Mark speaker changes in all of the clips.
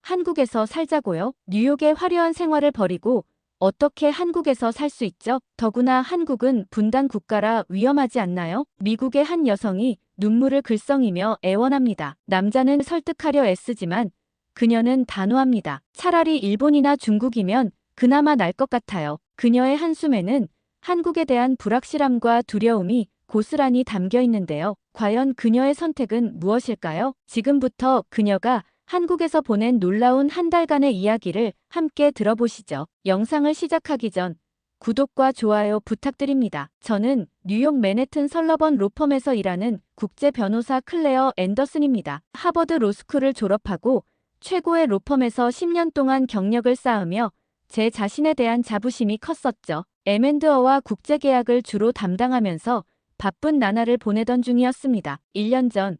Speaker 1: 한국에서 살자고요? 뉴욕의 화려한 생활을 버리고 어떻게 한국에서 살 수 있죠? 더구나 한국은 분단 국가라 위험하지 않나요? 미국의 한 여성이 눈물을 글썽이며 애원합니다. 남자는 설득하려 애쓰지만 그녀는 단호합니다. 차라리 일본이나 중국이면 그나마 날 것 같아요. 그녀의 한숨에는 한국에 대한 불확실함과 두려움이 고스란히 담겨 있는데요. 과연 그녀의 선택은 무엇일까요? 지금부터 그녀가 한국에서 보낸 놀라운 한 달간의 이야기를 함께 들어보시죠. 영상을 시작하기 전 구독과 좋아요 부탁드립니다. 저는 뉴욕 맨해튼 설러번 로펌에서 일하는 국제 변호사 클레어 앤더슨입니다. 하버드 로스쿨을 졸업하고 최고의 로펌에서 10년 동안 경력을 쌓으며 제 자신에 대한 자부심이 컸었죠. M&A와 국제계약을 주로 담당하면서 바쁜 나날을 보내던 중이었습니다. 1년 전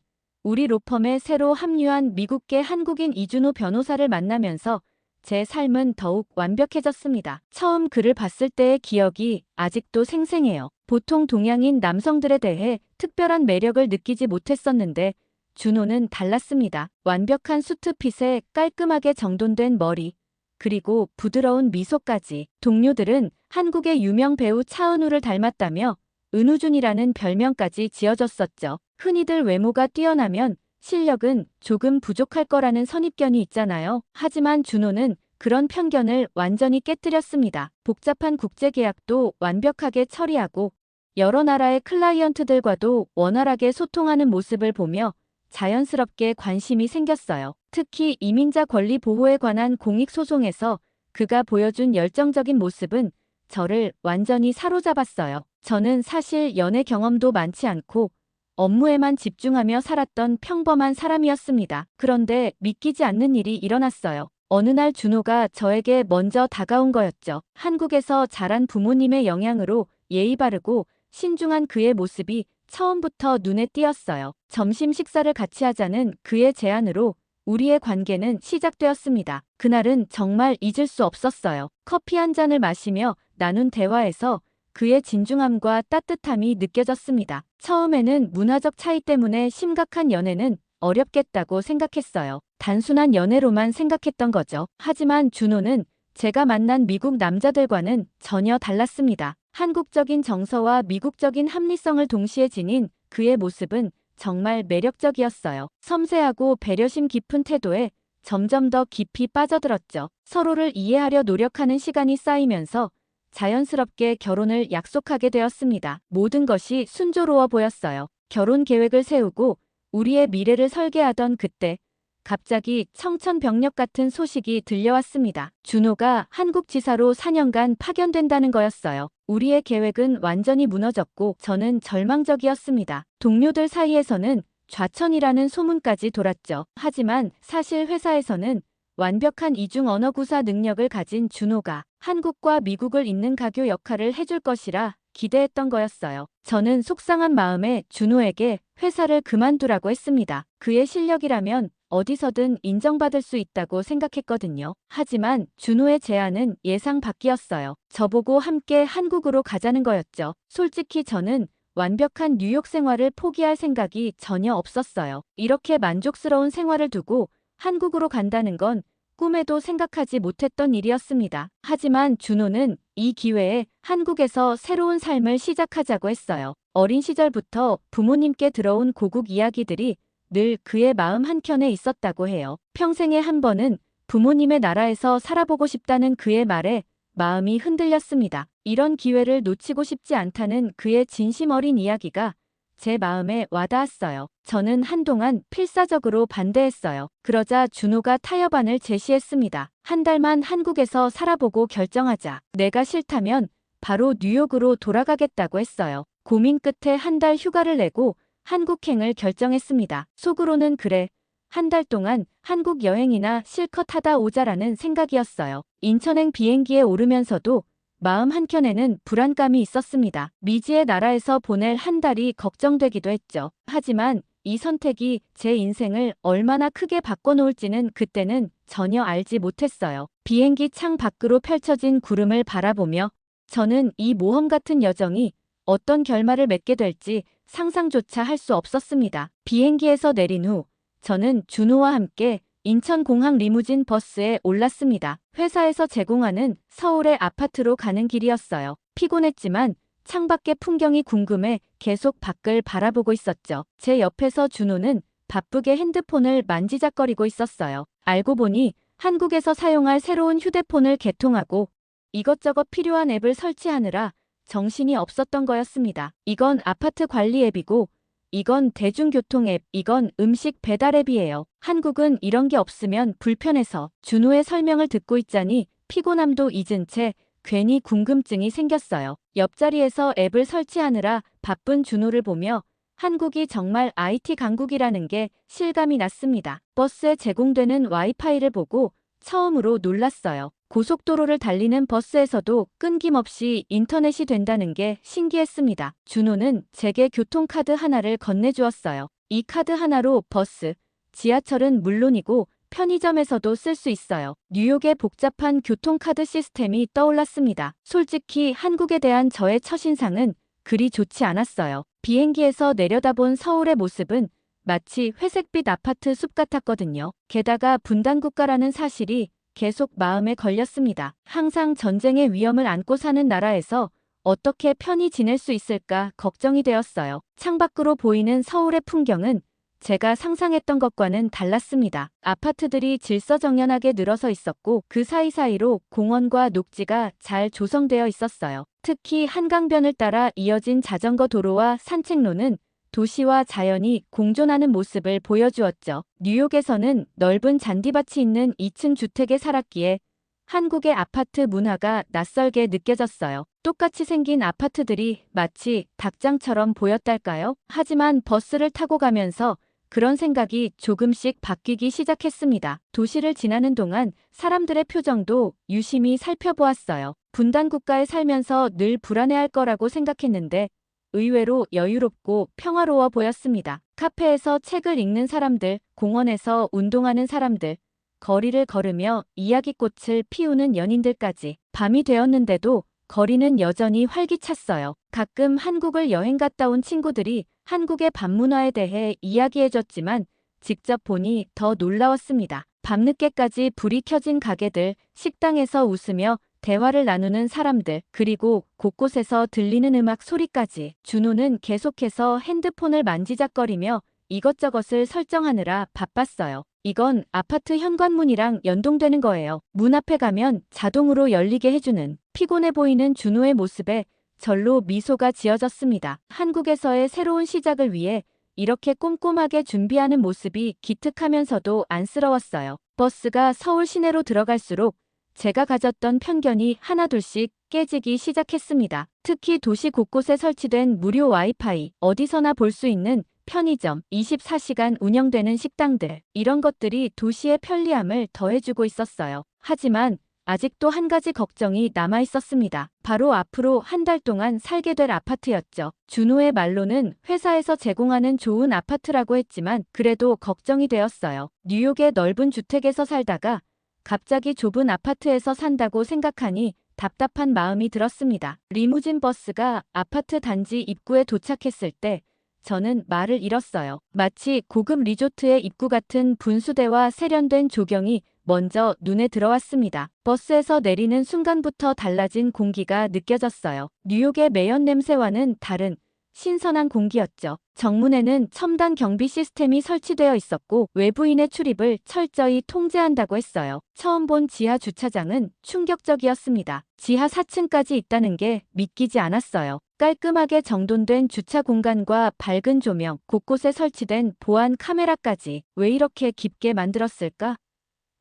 Speaker 1: 우리 로펌에 새로 합류한 미국계 한국인 이준호 변호사를 만나면서 제 삶은 더욱 완벽해졌습니다. 처음 그를 봤을 때의 기억이 아직도 생생해요. 보통 동양인 남성들에 대해 특별한 매력을 느끼지 못했었는데 준호는 달랐습니다. 완벽한 수트핏에 깔끔하게 정돈된 머리, 그리고 부드러운 미소까지. 동료들은 한국의 유명 배우 차은우를 닮았다며 은우준이라는 별명까지 지어줬었죠. 흔히들 외모가 뛰어나면 실력은 조금 부족할 거라는 선입견이 있잖아요. 하지만 준호는 그런 편견을 완전히 깨뜨렸습니다. 복잡한 국제계약도 완벽하게 처리하고 여러 나라의 클라이언트들과도 원활하게 소통하는 모습을 보며 자연스럽게 관심이 생겼어요. 특히 이민자 권리 보호에 관한 공익소송에서 그가 보여준 열정적인 모습은 저를 완전히 사로잡았어요. 저는 사실 연애 경험도 많지 않고 업무에만 집중하며 살았던 평범한 사람이었습니다. 그런데 믿기지 않는 일이 일어났어요. 어느 날 준호가 저에게 먼저 다가온 거였죠. 한국에서 자란 부모님의 영향으로 예의 바르고 신중한 그의 모습이 처음부터 눈에 띄었어요. 점심 식사를 같이 하자는 그의 제안으로 우리의 관계는 시작되었습니다. 그날은 정말 잊을 수 없었어요. 커피 한 잔을 마시며 나눈 대화에서 그의 진중함과 따뜻함이 느껴졌습니다. 처음에는 문화적 차이 때문에 심각한 연애는 어렵겠다고 생각했어요. 단순한 연애로만 생각했던 거죠. 하지만 준호는 제가 만난 미국 남자들과는 전혀 달랐습니다. 한국적인 정서와 미국적인 합리성을 동시에 지닌 그의 모습은 정말 매력적이었어요. 섬세하고 배려심 깊은 태도에 점점 더 깊이 빠져들었죠. 서로를 이해하려 노력하는 시간이 쌓이면서 자연스럽게 결혼을 약속하게 되었습니다. 모든 것이 순조로워 보였어요. 결혼 계획을 세우고 우리의 미래를 설계하던 그때 갑자기 청천벽력 같은 소식이 들려왔습니다. 준호가 한국 지사로 4년간 파견된다는 거였어요. 우리의 계획은 완전히 무너졌고 저는 절망적이었습니다. 동료들 사이에서는 좌천이라는 소문까지 돌았죠. 하지만 사실 회사에서는 완벽한 이중 언어 구사 능력을 가진 준호가 한국과 미국을 잇는 가교 역할을 해줄 것이라 기대했던 거였어요. 저는 속상한 마음에 준호에게 회사를 그만두라고 했습니다. 그의 실력이라면 어디서든 인정받을 수 있다고 생각했거든요. 하지만 준호의 제안은 예상 밖이었어요. 저보고 함께 한국으로 가자는 거였죠. 솔직히 저는 완벽한 뉴욕 생활을 포기할 생각이 전혀 없었어요. 이렇게 만족스러운 생활을 두고 한국으로 간다는 건 꿈에도 생각하지 못했던 일이었습니다. 하지만 준호는 이 기회에 한국에서 새로운 삶을 시작하자고 했어요. 어린 시절부터 부모님께 들어온 고국 이야기들이 늘 그의 마음 한켠에 있었다고 해요. 평생에 한 번은 부모님의 나라에서 살아보고 싶다는 그의 말에 마음이 흔들렸습니다. 이런 기회를 놓치고 싶지 않다는 그의 진심 어린 이야기가 제 마음에 와닿았어요. 저는 한동안 필사적으로 반대했어요. 그러자 준호가 타협안을 제시했습니다. 한 달만 한국에서 살아보고 결정하자. 내가 싫다면 바로 뉴욕으로 돌아가겠다고 했어요. 고민 끝에 한 달 휴가를 내고 한국행을 결정했습니다. 속으로는 그래, 한 달 동안 한국 여행이나 실컷 하다 오자라는 생각이었어요. 인천행 비행기에 오르면서도 마음 한켠에는 불안감이 있었습니다. 미지의 나라에서 보낼 한 달이 걱정되기도 했죠. 하지만 이 선택이 제 인생을 얼마나 크게 바꿔놓을지는 그때는 전혀 알지 못했어요. 비행기 창 밖으로 펼쳐진 구름을 바라보며 저는 이 모험 같은 여정이 어떤 결말을 맺게 될지 상상조차 할 수 없었습니다. 비행기에서 내린 후 저는 준호와 함께 인천공항 리무진 버스에 올랐습니다. 회사에서 제공하는 서울의 아파트로 가는 길이었어요. 피곤했지만 창밖의 풍경이 궁금해 계속 밖을 바라보고 있었죠. 제 옆에서 준호는 바쁘게 핸드폰을 만지작거리고 있었어요. 알고 보니 한국에서 사용할 새로운 휴대폰을 개통하고 이것저것 필요한 앱을 설치하느라 정신이 없었던 거였습니다. 이건 아파트 관리 앱이고 이건 대중교통 앱, 이건 음식 배달 앱이에요. 한국은 이런 게 없으면 불편해서 준호의 설명을 듣고 있자니 피곤함도 잊은 채 괜히 궁금증이 생겼어요. 옆자리에서 앱을 설치하느라 바쁜 준호를 보며 한국이 정말 IT 강국이라는 게 실감이 났습니다. 버스에 제공되는 와이파이를 보고 처음으로 놀랐어요. 고속도로를 달리는 버스에서도 끊김없이 인터넷이 된다는 게 신기했습니다. 준호는 제게 교통카드 하나를 건네주었어요. 이 카드 하나로 버스, 지하철은 물론이고 편의점에서도 쓸 수 있어요. 뉴욕의 복잡한 교통카드 시스템이 떠올랐습니다. 솔직히 한국에 대한 저의 첫인상은 그리 좋지 않았어요. 비행기에서 내려다본 서울의 모습은 마치 회색빛 아파트 숲 같았거든요. 게다가 분단국가라는 사실이 계속 마음에 걸렸습니다. 항상 전쟁의 위험을 안고 사는 나라에서 어떻게 편히 지낼 수 있을까 걱정이 되었어요. 창밖으로 보이는 서울의 풍경은 제가 상상했던 것과는 달랐습니다. 아파트들이 질서정연하게 늘어서 있었고 그 사이사이로 공원과 녹지가 잘 조성되어 있었어요. 특히 한강변을 따라 이어진 자전거 도로와 산책로는 도시와 자연이 공존하는 모습을 보여주었죠. 뉴욕에서는 넓은 잔디밭이 있는 2층 주택에 살았기에 한국의 아파트 문화가 낯설게 느껴졌어요. 똑같이 생긴 아파트들이 마치 닭장처럼 보였달까요? 하지만 버스를 타고 가면서 그런 생각이 조금씩 바뀌기 시작했습니다. 도시를 지나는 동안 사람들의 표정도 유심히 살펴보았어요. 분단국가에 살면서 늘 불안해할 거라고 생각했는데 의외로 여유롭고 평화로워 보였습니다. 카페에서 책을 읽는 사람들, 공원에서 운동하는 사람들, 거리를 걸으며 이야기꽃을 피우는 연인들까지 밤이 되었는데도 거리는 여전히 활기찼어요. 가끔 한국을 여행 갔다 온 친구들이 한국의 밤문화에 대해 이야기해줬지만 직접 보니 더 놀라웠습니다. 밤늦게까지 불이 켜진 가게들, 식당에서 웃으며 대화를 나누는 사람들, 그리고 곳곳에서 들리는 음악 소리까지. 준호는 계속해서 핸드폰을 만지작거리며 이것저것을 설정하느라 바빴어요. 이건 아파트 현관문이랑 연동되는 거예요. 문 앞에 가면 자동으로 열리게 해주는. 피곤해 보이는 준호의 모습에 절로 미소가 지어졌습니다. 한국에서의 새로운 시작을 위해 이렇게 꼼꼼하게 준비하는 모습이 기특하면서도 안쓰러웠어요. 버스가 서울 시내로 들어갈수록 제가 가졌던 편견이 하나둘씩 깨지기 시작했습니다. 특히 도시 곳곳에 설치된 무료 와이파이, 어디서나 볼 수 있는 편의점, 24시간 운영되는 식당들, 이런 것들이 도시의 편리함을 더해주고 있었어요. 하지만 아직도 한 가지 걱정이 남아 있었습니다. 바로 앞으로 한 달 동안 살게 될 아파트였죠. 준호의 말로는 회사에서 제공하는 좋은 아파트라고 했지만 그래도 걱정이 되었어요. 뉴욕의 넓은 주택에서 살다가 갑자기 좁은 아파트에서 산다고 생각하니 답답한 마음이 들었습니다. 리무진 버스가 아파트 단지 입구에 도착했을 때 저는 말을 잃었어요. 마치 고급 리조트의 입구 같은 분수대와 세련된 조경이 먼저 눈에 들어왔습니다. 버스에서 내리는 순간부터 달라진 공기가 느껴졌어요. 뉴욕의 매연 냄새와는 다른 신선한 공기였죠. 정문에는 첨단 경비 시스템이 설치되어 있었고 외부인의 출입을 철저히 통제한다고 했어요. 처음 본 지하 주차장은 충격적이었습니다. 지하 4층까지 있다는 게 믿기지 않았어요. 깔끔하게 정돈된 주차 공간과 밝은 조명, 곳곳에 설치된 보안 카메라까지 왜 이렇게 깊게 만들었을까?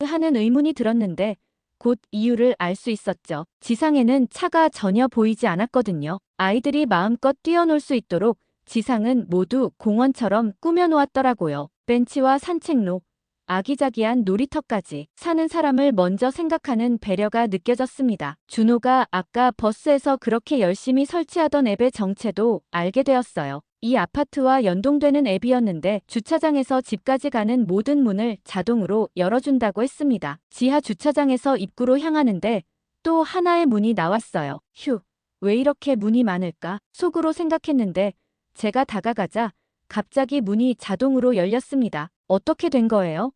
Speaker 1: 하는 의문이 들었는데 곧 이유를 알 수 있었죠. 지상에는 차가 전혀 보이지 않았거든요. 아이들이 마음껏 뛰어놀 수 있도록 지상은 모두 공원처럼 꾸며놓았더라고요. 벤치와 산책로, 아기자기한 놀이터까지. 사는 사람을 먼저 생각하는 배려가 느껴졌습니다. 준호가 아까 버스에서 그렇게 열심히 설치하던 앱의 정체도 알게 되었어요. 이 아파트와 연동되는 앱이었는데 주차장에서 집까지 가는 모든 문을 자동으로 열어준다고 했습니다. 지하 주차장에서 입구로 향하는데 또 하나의 문이 나왔어요. 휴, 왜 이렇게 문이 많을까? 속으로 생각했는데 제가 다가가자 갑자기 문이 자동으로 열렸습니다. 어떻게 된 거예요?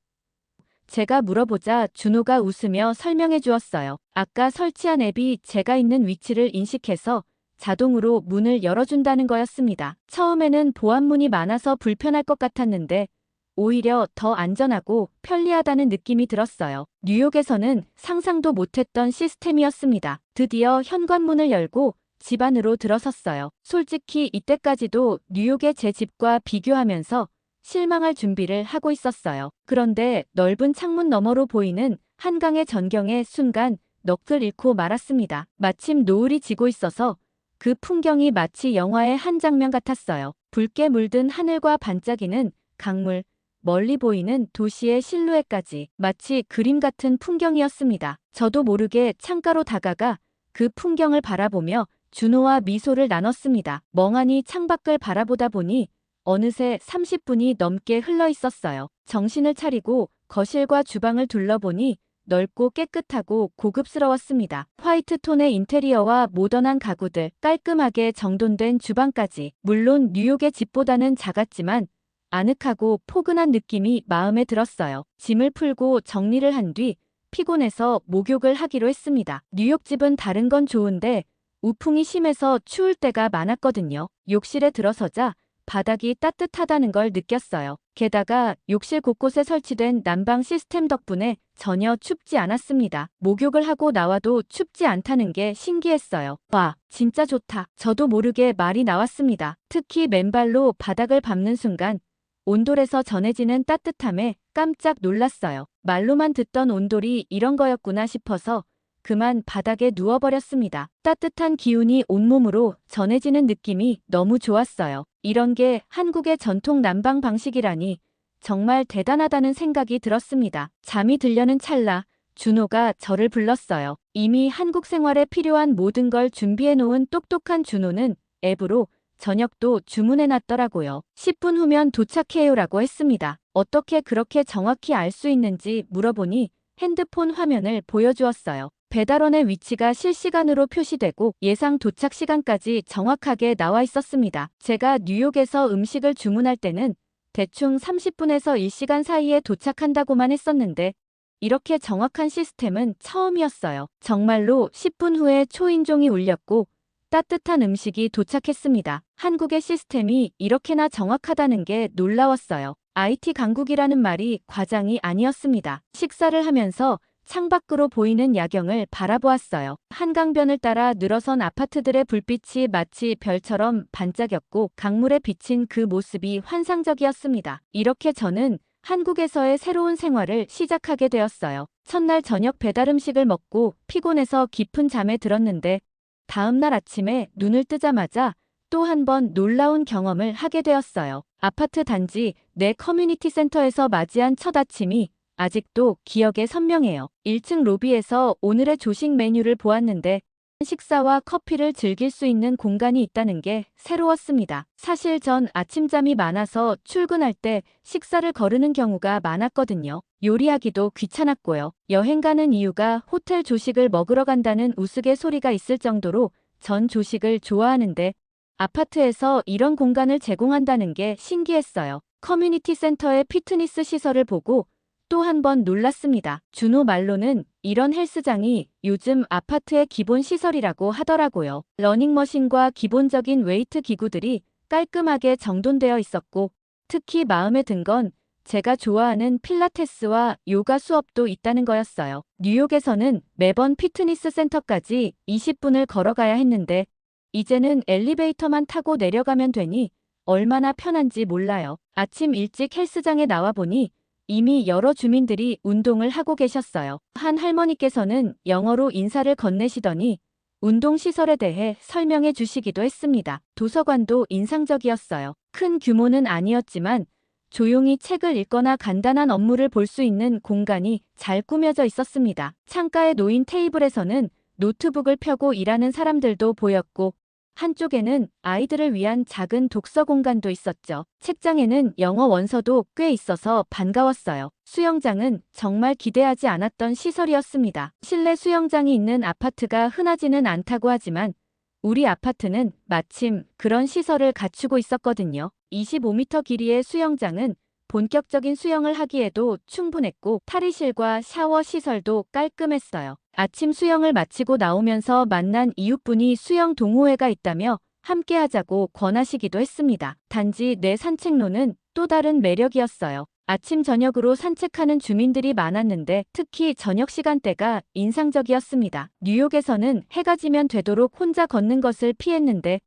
Speaker 1: 제가 물어보자 준호가 웃으며 설명해 주었어요. 아까 설치한 앱이 제가 있는 위치를 인식해서 자동으로 문을 열어준다는 거였습니다. 처음에는 보안문이 많아서 불편할 것 같았는데 오히려 더 안전하고 편리하다는 느낌이 들었어요. 뉴욕에서는 상상도 못했던 시스템이었습니다. 드디어 현관문을 열고 집 안으로 들어섰어요. 솔직히 이때까지도 뉴욕의 제 집과 비교하면서 실망할 준비를 하고 있었어요. 그런데 넓은 창문 너머로 보이는 한강의 전경에 순간 넋을 잃고 말았습니다. 마침 노을이 지고 있어서 그 풍경이 마치 영화의 한 장면 같았어요. 붉게 물든 하늘과 반짝이는 강물, 멀리 보이는 도시의 실루엣까지 마치 그림 같은 풍경이었습니다. 저도 모르게 창가로 다가가 그 풍경을 바라보며 준호와 미소를 나눴습니다. 멍하니 창밖을 바라보다 보니 어느새 30분이 넘게 흘러 있었어요. 정신을 차리고 거실과 주방을 둘러보니 넓고 깨끗하고 고급스러웠습니다. 화이트 톤의 인테리어와 모던한 가구들, 깔끔하게 정돈된 주방까지. 물론 뉴욕의 집보다는 작았지만 아늑하고 포근한 느낌이 마음에 들었어요. 짐을 풀고 정리를 한 뒤 피곤해서 목욕을 하기로 했습니다. 뉴욕 집은 다른 건 좋은데 우풍이 심해서 추울 때가 많았거든요. 욕실에 들어서자 바닥이 따뜻하다는 걸 느꼈어요. 게다가 욕실 곳곳에 설치된 난방 시스템 덕분에 전혀 춥지 않았습니다. 목욕을 하고 나와도 춥지 않다는 게 신기했어요. 와, 진짜 좋다. 저도 모르게 말이 나왔습니다. 특히 맨발로 바닥을 밟는 순간 온돌에서 전해지는 따뜻함에 깜짝 놀랐어요. 말로만 듣던 온돌이 이런 거였구나 싶어서 그만 바닥에 누워버렸습니다. 따뜻한 기운이 온몸으로 전해지는 느낌이 너무 좋았어요. 이런 게 한국의 전통 난방 방식이라니 정말 대단하다는 생각이 들었습니다. 잠이 들려는 찰나 준호가 저를 불렀어요. 이미 한국 생활에 필요한 모든 걸 준비해 놓은 똑똑한 준호는 앱으로 저녁도 주문해놨더라고요. 10분 후면 도착해요라고 했습니다. 어떻게 그렇게 정확히 알 수 있는지 물어보니 핸드폰 화면을 보여주었어요. 배달원의 위치가 실시간으로 표시되고 예상 도착 시간까지 정확하게 나와 있었습니다. 제가 뉴욕에서 음식을 주문할 때는 대충 30분에서 1시간 사이에 도착한다고만 했었는데 이렇게 정확한 시스템은 처음이었어요. 정말로 10분 후에 초인종이 울렸고 따뜻한 음식이 도착했습니다. 한국의 시스템이 이렇게나 정확하다는 게 놀라웠어요. IT 강국이라는 말이 과장이 아니었습니다. 식사를 하면서 창밖으로 보이는 야경을 바라보았어요. 한강변을 따라 늘어선 아파트들의 불빛이 마치 별처럼 반짝였고 강물에 비친 그 모습이 환상적이었습니다. 이렇게 저는 한국에서의 새로운 생활을 시작하게 되었어요. 첫날 저녁 배달 음식을 먹고 피곤해서 깊은 잠에 들었는데 다음날 아침에 눈을 뜨자마자 또 한 번 놀라운 경험을 하게 되었어요. 아파트 단지 내 커뮤니티 센터에서 맞이한 첫 아침이 아직도 기억에 선명해요. 1층 로비에서 오늘의 조식 메뉴를 보았는데 식사와 커피를 즐길 수 있는 공간이 있다는 게 새로웠습니다. 사실 전 아침잠이 많아서 출근할 때 식사를 거르는 경우가 많았거든요. 요리하기도 귀찮았고요. 여행 가는 이유가 호텔 조식을 먹으러 간다는 우스갯소리가 있을 정도로 전 조식을 좋아하는데 아파트에서 이런 공간을 제공한다는 게 신기했어요. 커뮤니티 센터의 피트니스 시설을 보고 또 한 번 놀랐습니다. 준호 말로는 이런 헬스장이 요즘 아파트의 기본 시설이라고 하더라고요. 러닝머신과 기본적인 웨이트 기구들이 깔끔하게 정돈되어 있었고 특히 마음에 든 건 제가 좋아하는 필라테스와 요가 수업도 있다는 거였어요. 뉴욕에서는 매번 피트니스 센터까지 20분을 걸어가야 했는데 이제는 엘리베이터만 타고 내려가면 되니 얼마나 편한지 몰라요. 아침 일찍 헬스장에 나와보니 이미 여러 주민들이 운동을 하고 계셨어요. 한 할머니께서는 영어로 인사를 건네시더니 운동시설에 대해 설명해 주시기도 했습니다. 도서관도 인상적이었어요. 큰 규모는 아니었지만 조용히 책을 읽거나 간단한 업무를 볼 수 있는 공간이 잘 꾸며져 있었습니다. 창가에 놓인 테이블에서는 노트북을 펴고 일하는 사람들도 보였고 한쪽에는 아이들을 위한 작은 독서 공간도 있었죠. 책장에는 영어 원서도 꽤 있어서 반가웠어요. 수영장은 정말 기대하지 않았던 시설이었습니다. 실내 수영장이 있는 아파트가 흔하지는 않다고 하지만 우리 아파트는 마침 그런 시설을 갖추고 있었거든요. 25m 길이의 수영장은 본격적인 수영을 하기에도 충분했고 탈의실과 샤워 시설도 깔끔했어요. 아침 수영을 마치고 나오면서 만난 이웃분이 수영 동호회가 있다며 함께 하자고 권하시기도 했습니다. 단지 내 산책로는 또 다른 매력이었어요. 아침 저녁으로 산책하는 주민들이 많았는데 특히 저녁 시간대가 인상적이었습니다. 뉴욕에서는 해가 지면 되도록 혼자 걷는 것을 피했는데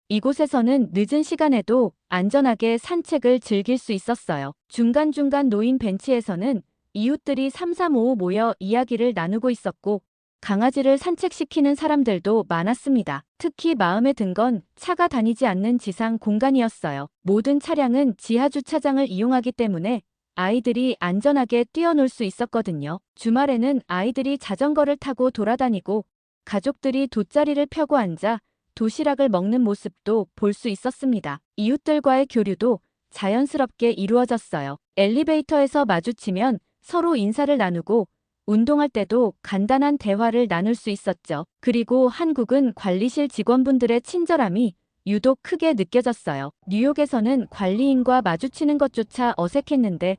Speaker 1: 이곳에서는 늦은 시간에도 안전하게 산책을 즐길 수 있었어요. 중간중간 놓인 벤치에서는 이웃들이 삼삼오오 모여 이야기를 나누고 있었고 강아지를 산책시키는 사람들도 많았습니다. 특히 마음에 든 건 차가 다니지 않는 지상 공간이었어요. 모든 차량은 지하 주차장을 이용하기 때문에 아이들이 안전하게 뛰어놀 수 있었거든요. 주말에는 아이들이 자전거를 타고 돌아다니고 가족들이 돗자리를 펴고 앉아 도시락을 먹는 모습도 볼 수 있었습니다. 이웃들과의 교류도 자연스럽게 이루어졌어요. 엘리베이터에서 마주치면 서로 인사를 나누고 운동할 때도 간단한 대화를 나눌 수 있었죠. 그리고 한국은 관리실 직원분들의 친절함이 유독 크게 느껴졌어요. 뉴욕에서는 관리인과 마주치는 것조차 어색했는데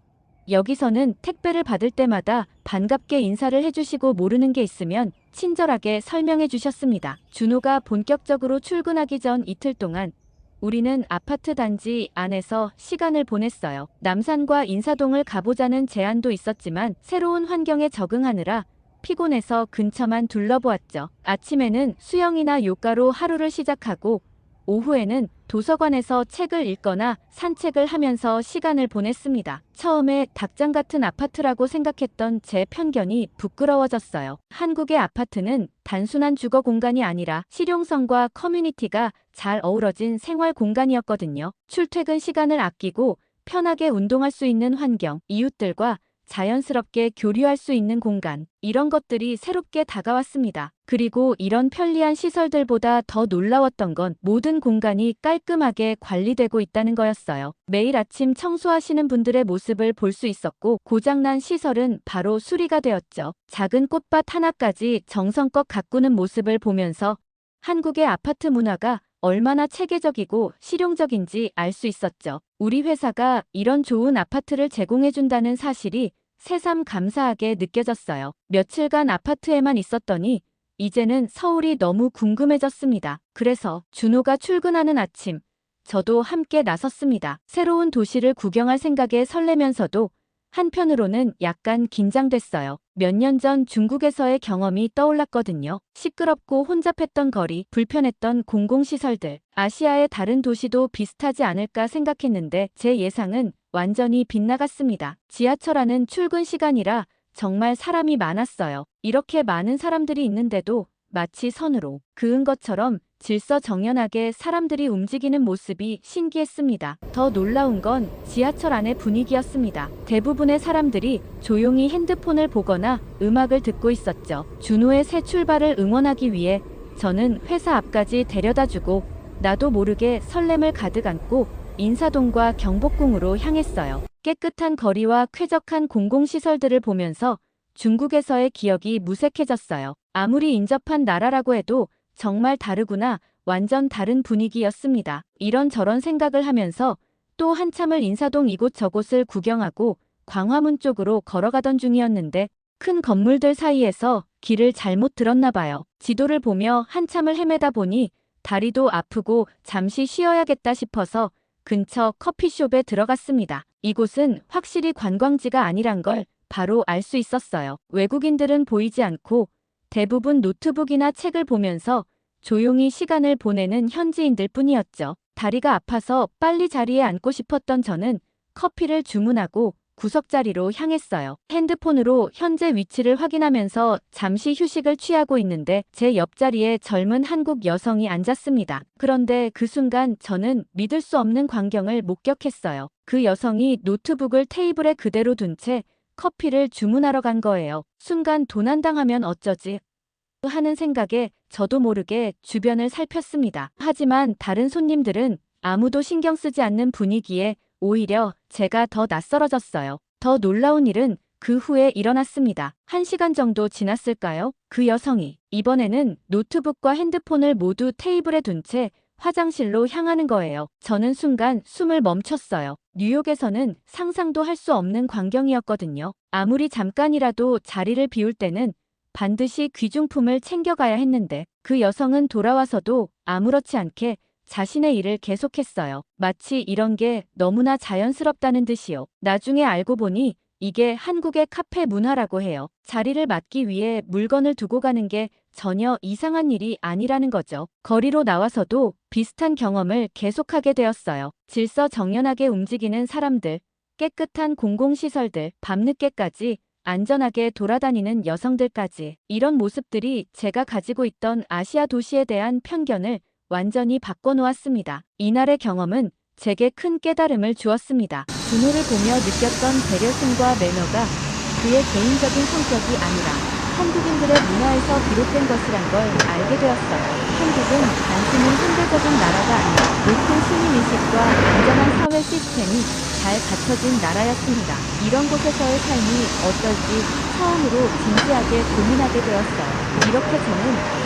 Speaker 1: 여기서는 택배를 받을 때마다 반갑게 인사를 해주시고 모르는 게 있으면 친절하게 설명해 주셨습니다. 준호가 본격적으로 출근하기 전 이틀 동안 우리는 아파트 단지 안에서 시간을 보냈어요. 남산과 인사동을 가보자는 제안도 있었지만 새로운 환경에 적응하느라 피곤해서 근처만 둘러보았죠. 아침에는 수영이나 요가로 하루를 시작하고 오후에는 도서관에서 책을 읽거나 산책을 하면서 시간을 보냈습니다. 처음에 닭장 같은 아파트라고 생각했던 제 편견이 부끄러워졌어요. 한국의 아파트는 단순한 주거 공간이 아니라 실용성과 커뮤니티가 잘 어우러진 생활 공간이었거든요. 출퇴근 시간을 아끼고 편하게 운동할 수 있는 환경, 이웃들과 자연스럽게 교류할 수 있는 공간, 이런 것들이 새롭게 다가왔습니다. 그리고 이런 편리한 시설들보다 더 놀라웠던 건 모든 공간이 깔끔하게 관리되고 있다는 거였어요. 매일 아침 청소하시는 분들의 모습을 볼 수 있었고 고장난 시설은 바로 수리가 되었죠. 작은 꽃밭 하나까지 정성껏 가꾸는 모습을 보면서 한국의 아파트 문화가 얼마나 체계적이고 실용적인지 알 수 있었죠. 우리 회사가 이런 좋은 아파트를 제공해준다는 사실이 새삼 감사하게 느껴졌어요. 며칠간 아파트에만 있었더니 이제는 서울이 너무 궁금해졌습니다. 그래서 준호가 출근하는 아침, 저도 함께 나섰습니다. 새로운 도시를 구경할 생각에 설레면서도 한편으로는 약간 긴장됐어요. 몇 년 전 중국에서의 경험이 떠올랐거든요. 시끄럽고 혼잡했던 거리, 불편했던 공공시설들. 아시아의 다른 도시도 비슷하지 않을까 생각했는데 제 예상은 완전히 빗나갔습니다. 지하철 안은 출근 시간이라 정말 사람이 많았어요. 이렇게 많은 사람들이 있는데도 마치 선으로 그은 것처럼 질서정연하게 사람들이 움직이는 모습이 신기했습니다. 더 놀라운 건 지하철 안의 분위기였습니다. 대부분의 사람들이 조용히 핸드폰을 보거나 음악을 듣고 있었죠. 준호의 새 출발을 응원하기 위해 저는 회사 앞까지 데려다주고 나도 모르게 설렘을 가득 안고 인사동과 경복궁으로 향했어요. 깨끗한 거리와 쾌적한 공공시설들을 보면서 중국에서의 기억이 무색해졌어요. 아무리 인접한 나라라고 해도 정말 다르구나, 완전 다른 분위기였습니다. 이런저런 생각을 하면서 또 한참을 인사동 이곳저곳을 구경하고 광화문 쪽으로 걸어가던 중이었는데 큰 건물들 사이에서 길을 잘못 들었나 봐요. 지도를 보며 한참을 헤매다 보니 다리도 아프고 잠시 쉬어야겠다 싶어서 근처 커피숍에 들어갔습니다. 이곳은 확실히 관광지가 아니란 걸 바로 알 수 있었어요. 외국인들은 보이지 않고 대부분 노트북이나 책을 보면서 조용히 시간을 보내는 현지인들 뿐이었죠. 다리가 아파서 빨리 자리에 앉고 싶었던 저는 커피를 주문하고 구석자리로 향했어요. 핸드폰으로 현재 위치를 확인하면서 잠시 휴식을 취하고 있는데 제 옆자리에 젊은 한국 여성이 앉았습니다. 그런데 그 순간 저는 믿을 수 없는 광경을 목격했어요. 그 여성이 노트북을 테이블에 그대로 둔 채 커피를 주문하러 간 거예요. 순간 도난당하면 어쩌지 하는 생각에 저도 모르게 주변을 살폈습니다. 하지만 다른 손님들은 아무도 신경 쓰지 않는 분위기에 오히려 제가 더 낯설어졌어요. 더 놀라운 일은 그 후에 일어났습니다. 1시간 정도 지났을까요? 그 여성이 이번에는 노트북과 핸드폰을 모두 테이블에 둔 채 화장실로 향하는 거예요. 저는 순간 숨을 멈췄어요. 뉴욕에서는 상상도 할 수 없는 광경이었거든요. 아무리 잠깐이라도 자리를 비울 때는 반드시 귀중품을 챙겨가야 했는데 그 여성은 돌아와서도 아무렇지 않게 자신의 일을 계속했어요. 마치 이런 게 너무나 자연스럽다는 듯이요. 나중에 알고 보니 이게 한국의 카페 문화라고 해요. 자리를 맡기 위해 물건을 두고 가는 게 전혀 이상한 일이 아니라는 거죠. 거리로 나와서도 비슷한 경험을 계속하게 되었어요. 질서정연하게 움직이는 사람들, 깨끗한 공공시설들, 밤늦게까지 안전하게 돌아다니는 여성들까지 이런 모습들이 제가 가지고 있던 아시아 도시에 대한 편견을 완전히 바꿔놓았습니다. 이날의 경험은 제게 큰 깨달음을 주었습니다. 준호를 보며 느꼈던 배려심과 매너가 그의 개인적인 성격이 아니라 한국인들의 문화에서 비롯된 것이란 걸 알게 되었어요. 한국은 단순히 현대적인 나라가 아니라 높은 시민의식과 안전한 사회 시스템이 잘 갖춰진 나라였습니다. 이런 곳에서의 삶이 어떨지 처음으로 진지하게 고민하게 되었어요. 이렇게 저는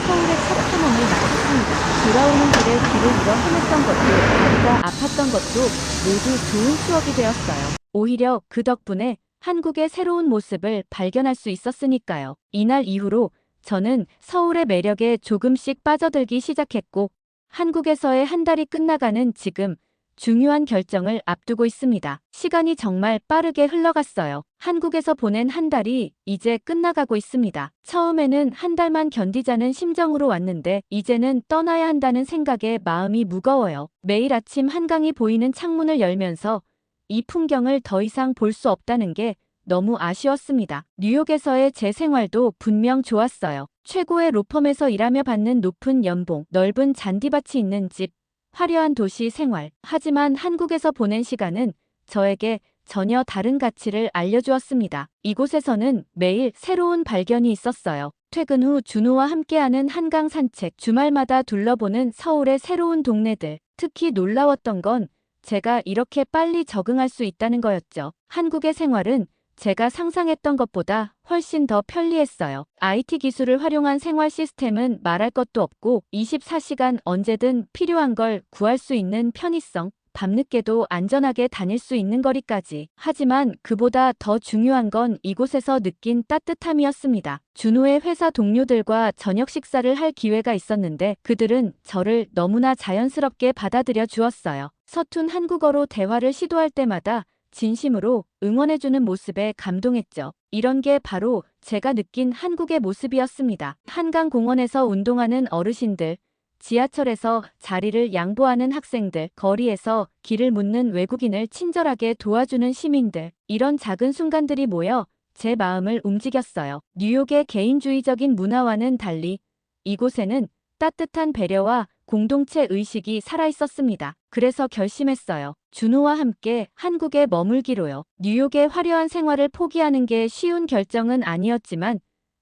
Speaker 1: 서울의 첫 탐험을 마쳤습니다. 돌아오는 길에 길을 잃어 헤맸던 것도 다리가 아팠던 것도 모두 좋은 추억이 되었어요. 오히려 그 덕분에 한국의 새로운 모습을 발견할 수 있었으니까요. 이날 이후로 저는 서울의 매력에 조금씩 빠져들기 시작했고 한국에서의 한 달이 끝나가는 지금 중요한 결정을 앞두고 있습니다. 시간이 정말 빠르게 흘러갔어요. 한국에서 보낸 한 달이 이제 끝나가고 있습니다. 처음에는 한 달만 견디자는 심정으로 왔는데 이제는 떠나야 한다는 생각에 마음이 무거워요. 매일 아침 한강이 보이는 창문을 열면서 이 풍경을 더 이상 볼 수 없다는 게 너무 아쉬웠습니다. 뉴욕에서의 제 생활도 분명 좋았어요. 최고의 로펌에서 일하며 받는 높은 연봉, 넓은 잔디밭이 있는 집, 화려한 도시 생활. 하지만 한국에서 보낸 시간은 저에게 전혀 다른 가치를 알려주었습니다. 이곳에서는 매일 새로운 발견이 있었어요. 퇴근 후 준호와 함께하는 한강 산책, 주말마다 둘러보는 서울의 새로운 동네들. 특히 놀라웠던 건 제가 이렇게 빨리 적응할 수 있다는 거였죠. 한국의 생활은 제가 상상했던 것보다 훨씬 더 편리했어요. IT 기술을 활용한 생활 시스템은 말할 것도 없고 24시간 언제든 필요한 걸 구할 수 있는 편의성, 밤늦게도 안전하게 다닐 수 있는 거리까지. 하지만 그보다 더 중요한 건 이곳에서 느낀 따뜻함이었습니다. 준호의 회사 동료들과 저녁 식사를 할 기회가 있었는데 그들은 저를 너무나 자연스럽게 받아들여 주었어요. 서툰 한국어로 대화를 시도할 때마다 진심으로 응원해주는 모습에 감동했죠. 이런 게 바로 제가 느낀 한국의 모습이었습니다. 한강공원에서 운동하는 어르신들, 지하철에서 자리를 양보하는 학생들, 거리에서 길을 묻는 외국인을 친절하게 도와주는 시민들, 이런 작은 순간들이 모여 제 마음을 움직였어요. 뉴욕의 개인주의적인 문화와는 달리 이곳에는 따뜻한 배려와 공동체 의식이 살아있었습니다. 그래서 결심했어요. 준호와 함께 한국에 머물기로요. 뉴욕의 화려한 생활을 포기하는 게 쉬운 결정은 아니었지만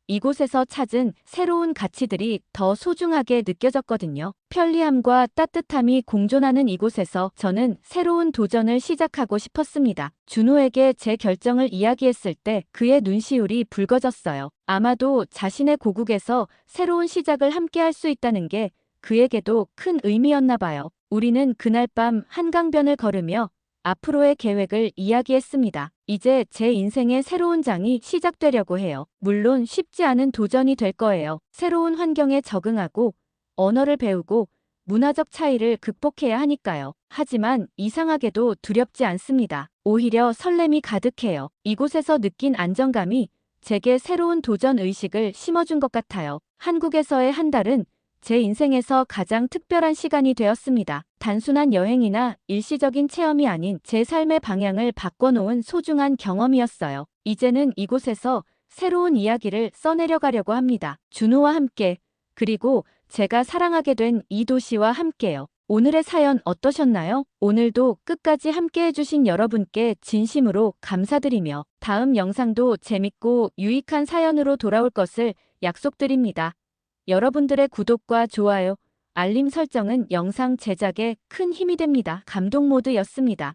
Speaker 1: 이곳에서 찾은 새로운 가치들이 더 소중하게 느껴졌거든요. 편리함과 따뜻함이 공존하는 이곳에서 저는 새로운 도전을 시작하고 싶었습니다. 준호에게 제 결정을 이야기했을 때 그의 눈시울이 붉어졌어요. 아마도 자신의 고국에서 새로운 시작을 함께 할 수 있다는 게 그에게도 큰 의미였나 봐요. 우리는 그날 밤 한강변을 걸으며 앞으로의 계획을 이야기했습니다. 이제 제 인생의 새로운 장이 시작되려고 해요. 물론 쉽지 않은 도전이 될 거예요. 새로운 환경에 적응하고 언어를 배우고 문화적 차이를 극복해야 하니까요. 하지만 이상하게도 두렵지 않습니다. 오히려 설렘이 가득해요. 이곳에서 느낀 안정감이 제게 새로운 도전 의식을 심어준 것 같아요. 한국에서의 한 달은 제 인생에서 가장 특별한 시간이 되었습니다. 단순한 여행이나 일시적인 체험이 아닌 제 삶의 방향을 바꿔놓은 소중한 경험이었어요. 이제는 이곳에서 새로운 이야기를 써내려가려고 합니다. 준호와 함께, 그리고 제가 사랑하게 된 이 도시와 함께요. 오늘의 사연 어떠셨나요? 오늘도 끝까지 함께 해주신 여러분께 진심으로 감사드리며 다음 영상도 재밌고 유익한 사연으로 돌아올 것을 약속드립니다. 여러분들의 구독과 좋아요, 알림 설정은 영상 제작에 큰 힘이 됩니다. 감동 모드였습니다.